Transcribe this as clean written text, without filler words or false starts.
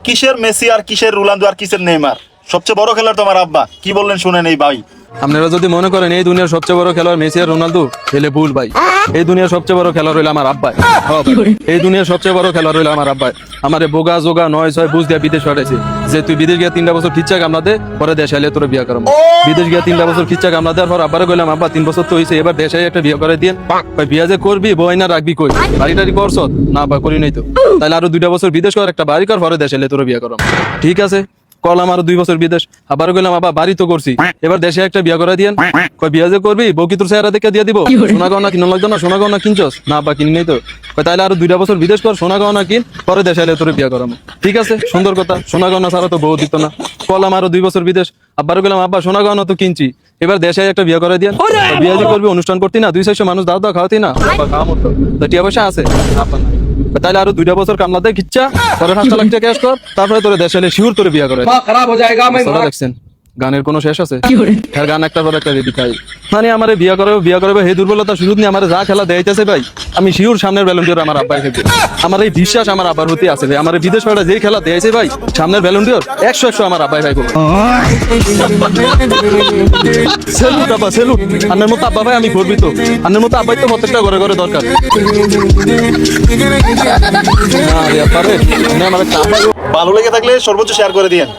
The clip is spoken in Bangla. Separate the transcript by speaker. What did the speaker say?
Speaker 1: কিসের মেসি আর কিসের রোনালদো আর কিসের নেইমার? সবচেয়ে বড় খেলোয়াড় তোমার আব্বা। কি বললেন শুনেন এই ভাই।
Speaker 2: আপনারা যদি মনে করেন এই দুনিয়ার সবচেয়ে বড় খেলোয়াড় মেসি আর রোনালদো, তাহলে ভুল ভাই। এই দুনিয়ার সবচেয়ে বড় খেলোয়াড় হইলো আমার আব্বা। এই দুনিয়ার সবচেয়ে বড় খেলোয়াড় হইলো আমার আব্বা। আমারে বোগা জোগা 9-6 বুঝ দিয়া বিদেশ পাঠাইছে যে তুই বিদেশ গিয়া 3টা বছর খিচ্চা কামলা দে, পরে দেশে আইলে তোর বিয়া করাবো। বিদেশ গিয়া 3টা বছর খিচ্চা কামলা দেওয়ার পর আব্বারে কইলাম আব্বা 3 বছর তো হইছে, এবার দেশে একটা বিয়ে করে দিন। ভাই বিয়া যে করবি বই না রাখবি কই? বাড়ি টাড়ি করছ না? বা করি নাই তো। তাহলে আরো 2টা বছর বিদেশ কর, একটা বাড়ি কর, পরে দেশে আইলে তোর বিয়া করাবো। ঠিক আছে, কলাম আরো 2 বছর বিদেশ। আবার কইলাম আবার বাড়ি তো করছি, এবার দেশে একটা বিয়া করে দিয়েন। কই বিয়া যে করবি বউ কি তোর চেহারা দেখে দিয়ে দিব? সোনা গহনা কিনা লাগতো না? সোনা গহনা কিনছস না? বা কিনি নাই তো। কই তাহলে আরো 2টা বছর বিদেশ কর, সোনা গহনা কিন, পরে দেশে এলে তোর বিয়া করাবো। ঠিক আছে, সুন্দর কথা। সোনা গহনা ছাড়া তো বউ দিত না। কলাম আরো 2 বছর বিদেশ। আবার কইলাম আব্বা সোনা গহনা তো কিনছি, এবার দেশে একটা বিয়া করে দিয়েন। বিয়া যে করবি অনুষ্ঠান করতি না, 200 মানুষ দাও দাও খাওয়াতি না? খাওয়া মতো তো টিয়া পয়সা আছে? তাহলে আরো 2টা বছর কামলাতে খিচ্চা, পরে 5 লাখ টাকা ক্যাশ কর, তারপরে তোরে দেশে এলে শিওর তোরে বিয়া করে।
Speaker 3: খারাপ হয়ে যায়গা।
Speaker 2: দেখছেন গানের কোনো শেষ আছে? হ্যাঁ, গান একটার পর একটা রেডি খাই। মানে আমার বিয়া করবে হে দুর্বলতা সুযোগ নিয়ে আমার যা খেলা দেখাইতেছে ভাই, আমি শিওর সামনের ভ্যালেন্টিয়ার আমার আব্বাই খেলবে। আমার এই বিশ্বাস আমার আব্বার হতে আছে ভাই। আমার বিদেশ পাড়া যেই খেলা দেখাইছে ভাই, সামনের ভ্যালেন্টিয়ার 100 আমার আব্বাই ভাই করবে। সেলুট আব্বা, সেলুট। আন্নের মতো আব্বা ভাই আমি করবি তো। আন্নের মতো আব্বাই তো প্রত্যেকটা ঘরে ঘরে দরকার।
Speaker 1: ভালো লেগে থাকলে সর্বোচ্চ শেয়ার করে দিয়েন।